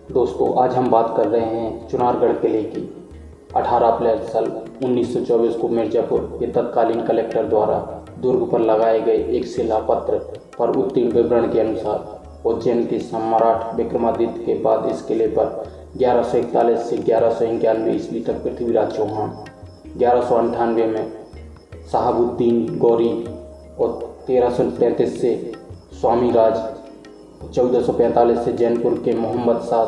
दोस्तों, आज हम बात कर रहे हैं चुनारगढ़ किले की। 18 अप्रैल साल 1924 को मिर्जापुर के तत्कालीन कलेक्टर द्वारा दुर्ग पर लगाए गए एक शिलापत्र पर उत्तीर्ण विवरण के अनुसार उज्जैन के सम्राट विक्रमादित्य के बाद इस किले पर 1141 से 1191 ईस्वी तक पृथ्वीराज चौहान, 1198 में शहाबुद्दीन गौरी और 1333 से स्वामी राज, 1445 से जैनपुर के मोहम्मद शाह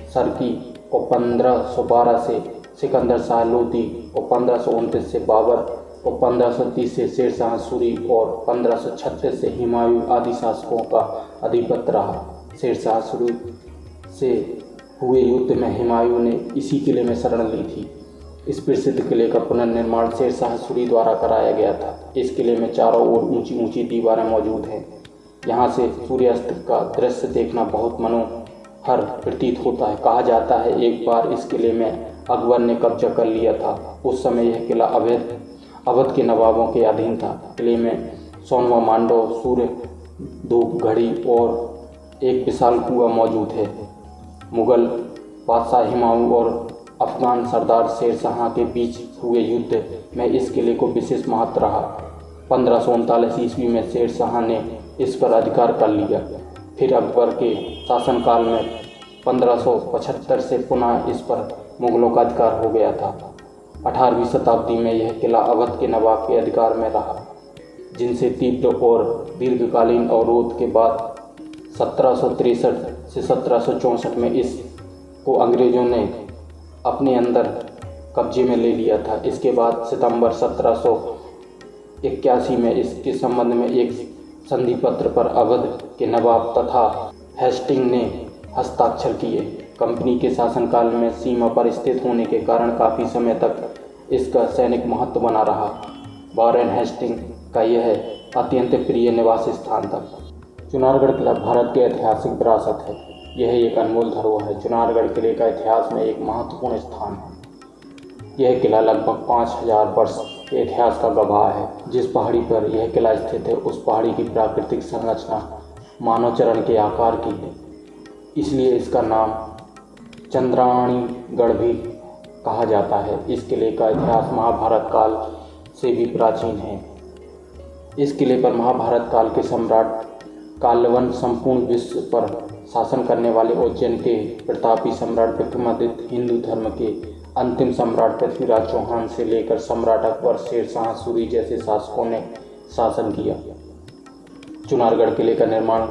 सरकी और 1512 से सिकंदर शाह लोधी और 1529 से बाबर और 1530 से शेर शाह सूरी और 1536 से हुमायूं आदि शासकों का अधिपत्य रहा। शेर शाह सूरी से हुए युद्ध में हुमायूं ने इसी किले में शरण ली थी। इस प्रसिद्ध किले का पुनर्निर्माण शेर शाह सूरी द्वारा कराया गया था। इस किले में चारों ओर ऊंची ऊंची दीवारें मौजूद हैं। यहाँ से सूर्यास्त का दृश्य देखना बहुत मनोहर प्रतीत होता है। कहा जाता है एक बार इस किले में अकबर ने कब्जा कर लिया था। उस समय यह किला अवध के नवाबों के अधीन था। किले में सोनवा मांडव, सूर्य, दो घड़ी और एक विशाल कुआं मौजूद है। मुगल बादशाह हुमायूं और अफगान सरदार शेर शाह के बीच हुए युद्ध में इस किले को विशेष महत्व रहा। 1539 ईस्वी में शेर शाह ने इस पर अधिकार कर लिया। फिर अकबर के शासनकाल में 1575 से पुनः इस पर मुगलों का अधिकार हो गया था। 18वीं शताब्दी में यह किला अवध के नवाब के अधिकार में रहा, जिनसे तीव्र और दीर्घकालीन अवरोध के बाद 1763 से 1764 में इसको अंग्रेजों ने अपने अंदर कब्जे में ले लिया था। इसके बाद सितंबर 1781 में इसके संबंध में एक संधि पत्र पर अवध के नवाब तथा हेस्टिंग ने हस्ताक्षर किए। कंपनी के शासनकाल में सीमा पर स्थित होने के कारण काफ़ी समय तक इसका सैनिक महत्व बना रहा। वॉरेन हेस्टिंग का यह अत्यंत प्रिय निवास स्थान था। चुनारगढ़ किला भारत के ऐतिहासिक विरासत है। यह एक अनमोल धरोहर है। चुनारगढ़ किले का इतिहास में एक महत्वपूर्ण स्थान है। यह किला लगभग 5000 वर्ष के इतिहास का गवाह है। जिस पहाड़ी पर यह किला स्थित है उस पहाड़ी की प्राकृतिक संरचना मानव चरण के आकार की है, इसलिए इसका नाम चंद्राणीगढ़ भी कहा जाता है। इस किले का इतिहास महाभारत काल से भी प्राचीन है। इस किले पर महाभारत काल के सम्राट काल्यवन संपूर्ण विश्व पर शासन करने वाले उज्जैन के प्रतापी सम्राट विक्रमादित्य, हिंदू धर्म के अंतिम सम्राट पृथ्वीराज चौहान से लेकर सम्राट अकबर, शेर शाह सूरी जैसे शासकों ने शासन किया। चुनारगढ़ किले का निर्माण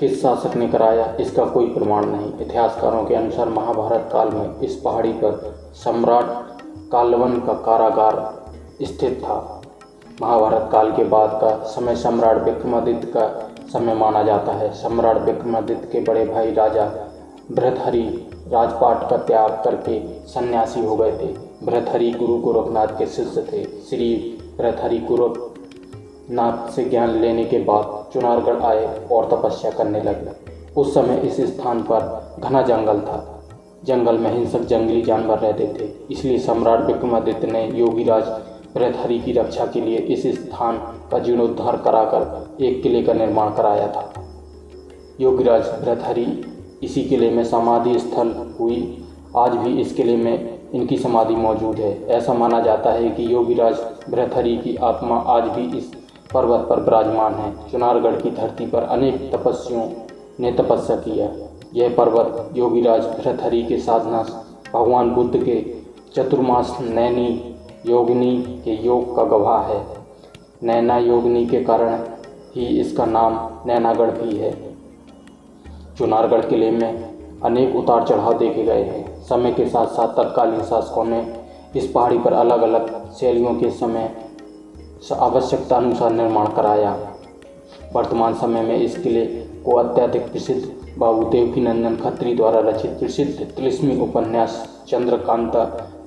किस शासक ने कराया, इसका कोई प्रमाण नहीं। इतिहासकारों के अनुसार महाभारत काल में इस पहाड़ी पर सम्राट काल्यवन का कारागार स्थित था। महाभारत काल के बाद का समय सम्राट विक्रमादित्य का समय माना जाता है। सम्राट विक्रमादित्य के बड़े भाई राजा भृतहरि राजपाट का त्याग करके सन्यासी हो गए थे। भृतहरि गुरु गोरखनाथ के शिष्य थे। श्री भृतहरि गोरखनाथ से ज्ञान लेने के बाद चुनारगढ़ आए और तपस्या करने लगे। उस समय इस स्थान पर घना जंगल था। जंगल में हिंसक जंगली जानवर रहते थे, इसलिए सम्राट विक्रमादित्य ने योगीराज भृतहरि की रक्षा के लिए इस स्थान का जीर्णोद्धार कराकर एक किले का निर्माण कराया था। योगीराज भृतहरि इसी किले में समाधि स्थल हुई। आज भी इस किले में इनकी समाधि मौजूद है। ऐसा माना जाता है कि योगीराज भृतहरि की आत्मा आज भी इस पर्वत पर विराजमान है। चुनारगढ़ की धरती पर अनेक तपस्वियों ने तपस्या किया। यह पर्वत योगीराज भृतहरि के साधना, भगवान बुद्ध के चतुर्मास नैनी योगिनी के योग का गवाह है। नैना योगिनी के कारण ही इसका नाम नैनागढ़ भी है। चुनारगढ़ किले में अनेक उतार चढ़ाव देखे गए हैं। समय के साथ साथ तत्कालीन शासकों ने इस पहाड़ी पर अलग अलग शैलियों के समय आवश्यकता अनुसार निर्माण कराया। वर्तमान समय में इस किले को अत्यधिक प्रसिद्ध बाबू देवकीनंदन खत्री द्वारा रचित प्रसिद्ध तिलिस्मी उपन्यास चंद्रकांता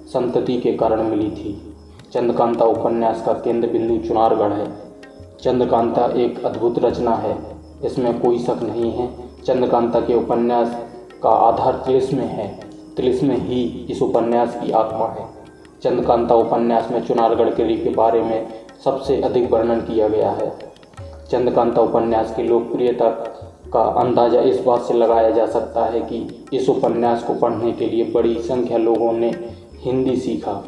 संतति के कारण मिली थी। चंद्रकांता उपन्यास का केंद्र बिंदु चुनारगढ़ है। चंद्रकांता एक अद्भुत रचना है, इसमें कोई शक नहीं है। चंद्रकांता के उपन्यास का आधार तिलिस्म है। तिलिस्म ही इस उपन्यास की आत्मा है। चंद्रकांता उपन्यास में चुनारगढ़ किले के बारे में सबसे अधिक वर्णन किया गया है। चंद्रकांता उपन्यास की लोकप्रियता का अंदाज़ा इस बात से लगाया जा सकता है कि इस उपन्यास को पढ़ने के लिए बड़ी संख्या लोगों ने हिंदी सीखा।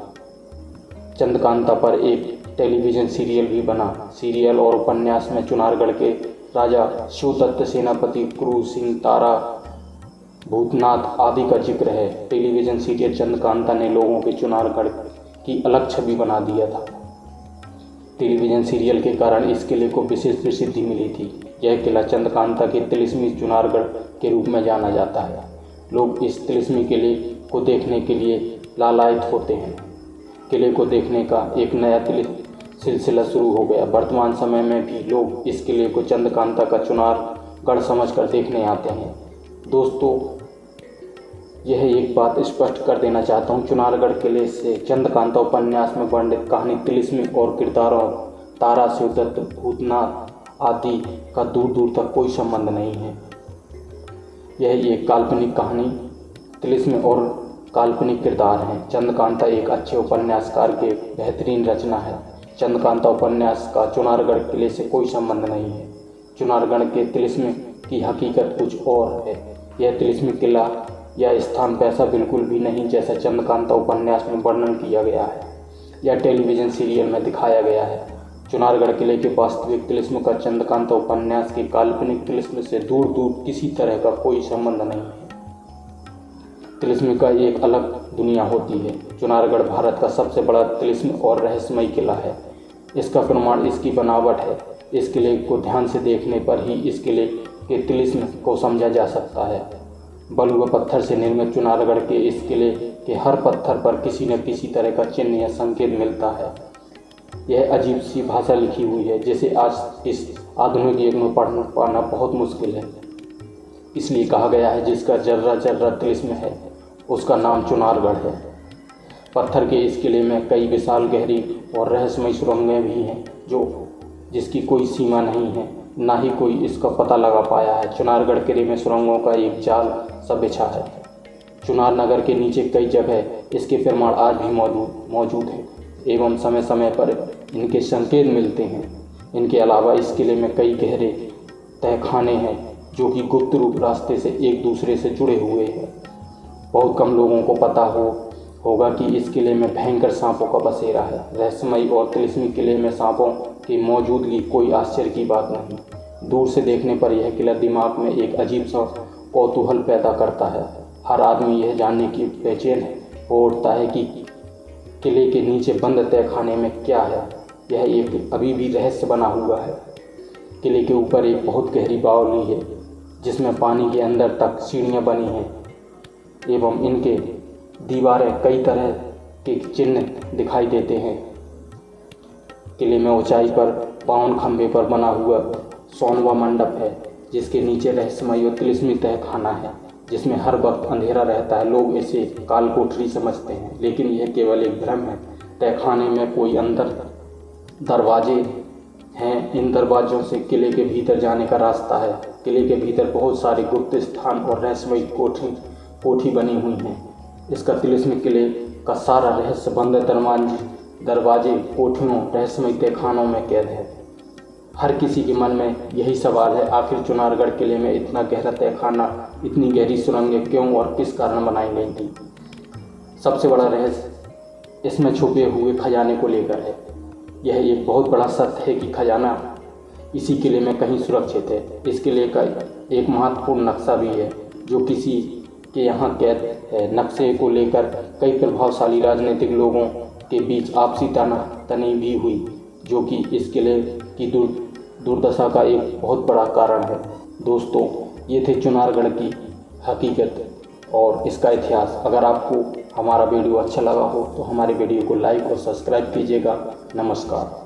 चंद्रकांता पर एक टेलीविज़न सीरियल भी बना। सीरियल और उपन्यास में चुनारगढ़ के राजा शिवदत्त, सेनापति क्रू सिंह, तारा भूतनाथ आदि का जिक्र है। टेलीविज़न सीरियल चंद्रकांता ने लोगों के चुनारगढ़ की अलग छवि बना दिया था। टेलीविज़न सीरियल के कारण इस किले को विशेष प्रसिद्धि मिली थी। यह किला चंद्रकांता के तिलिस्मी चुनारगढ़ के रूप में जाना जाता है। लोग इस तिलिस्मी किले को देखने के लिए लालायित होते हैं। किले को देखने का एक नया सिलसिला शुरू हो गया। वर्तमान समय में भी लोग इस किले को चंद्रकांता का चुनारगढ़ समझकर देखने आते हैं। दोस्तों, यह एक बात स्पष्ट कर देना चाहता हूँ, चुनारगढ़ किले से चंद्रकांता उपन्यास में वर्णित कहानी तिलिस्मी और किरदारों तारा, शिवदत्त, भूतनाथ आदि का दूर दूर तक कोई संबंध नहीं है। यह एक काल्पनिक कहानी, तिलिस्मी और काल्पनिक किरदार हैं। चंद्रकांता एक अच्छे उपन्यासकार के बेहतरीन रचना है। चंद्रकांता उपन्यास का चुनारगढ़ किले से कोई संबंध नहीं है। चुनारगढ़ के तिलिस्मी की हकीकत कुछ और है। यह तिलिस्मी किला या स्थान वैसा बिल्कुल भी नहीं जैसा चंद्रकांता उपन्यास में वर्णन किया गया है या टेलीविज़न सीरियल में दिखाया गया है। चुनारगढ़ किले के वास्तविक तिलिस्म का चंद्रकांता उपन्यास के काल्पनिक तिलिस्म से दूर दूर किसी तरह का कोई संबंध नहीं है। तिलिस्म का एक अलग दुनिया होती है। चुनारगढ़ भारत का सबसे बड़ा तिलिस्म और रहस्यमय किला है। इसका प्रमाण इसकी बनावट है। इस किले को ध्यान से देखने पर ही इस किले के तिलिस्म को समझा जा सकता है। बलुआ पत्थर से निर्मित चुनारगढ़ के इस किले के हर पत्थर पर किसी न किसी तरह का चिन्ह या संकेत मिलता है। यह अजीब सी भाषा लिखी हुई है जिसे आज इस आधुनिक युग में पढ़ पाना बहुत मुश्किल है। इसलिए कहा गया है जिसका जर्रा जर्रा तिलिस्म है उसका नाम चुनारगढ़ है। पत्थर के इस किले में कई विशाल, गहरी और रहस्यमय सुरंगें भी हैं जिसकी कोई सीमा नहीं है, ना ही कोई इसका पता लगा पाया है। चुनारगढ़ किले में सुरंगों का एक जाल सा बिछा है। चुनार नगर के नीचे कई जगह इसके प्रमाण आज भी मौजूद हैं एवं समय समय पर इनके संकेत मिलते हैं। इनके अलावा इस किले में कई गहरे तहखाने हैं जो कि गुप्त रूप रास्ते से एक दूसरे से जुड़े हुए हैं। बहुत कम लोगों को पता होगा कि इस किले में भयंकर सांपों का बसेरा है। रहस्यमय और तिलिस्मी किले में सांपों की मौजूदगी कोई आश्चर्य की बात नहीं। दूर से देखने पर यह किला दिमाग में एक अजीब सा कौतूहल पैदा करता है। हर आदमी यह जानने की बेचैन हो उठता है कि किले के नीचे बंद तहखाने में क्या है। यह एक अभी भी रहस्य बना हुआ है। किले के ऊपर एक बहुत गहरी बावली है जिसमें पानी के अंदर तक सीढ़ियाँ बनी हैं एवं इनके दीवारें कई तरह के चिन्ह दिखाई देते हैं। किले में ऊंचाई पर 52 खंभे पर बना हुआ सोनवा मंडप है जिसके नीचे रहस्यमय और तिलिस्मी तहखाना है जिसमें हर वक्त अंधेरा रहता है। लोग इसे काल कोठरी समझते हैं लेकिन यह केवल एक भ्रम है। तहखाने में कोई अंदर दरवाजे हैं। इन दरवाज़ों से किले के भीतर जाने का रास्ता है। किले के भीतर बहुत सारे गुप्त स्थान और रहस्यमय कोठी बनी हुई हैं। इसका तिलिस्मी किले का सारा रहस्य बंद दरवाजे, कोठियों, रहस्यमय तहखानों में कैद है। हर किसी के मन में यही सवाल है, आखिर चुनारगढ़ किले में इतना गहरा तहखाना, इतनी गहरी सुरंगें क्यों और किस कारण बनाई गई थी। सबसे बड़ा रहस्य इसमें छुपे हुए खजाने को लेकर है। यह एक बहुत बड़ा सत्य है कि खजाना इसी किले में कहीं सुरक्षित है। इस किले का एक महत्वपूर्ण नक्शा भी है जो किसी के यहाँ कैद है। नक्शे को लेकर कई प्रभावशाली राजनीतिक लोगों के बीच आपसी तनातनी भी हुई जो कि इस किले की दुर्दशा का एक बहुत बड़ा कारण है। दोस्तों, ये थे चुनारगढ़ की हकीकत और इसका इतिहास। अगर आपको हमारा वीडियो अच्छा लगा हो तो हमारे वीडियो को लाइक और सब्सक्राइब कीजिएगा। नमस्कार।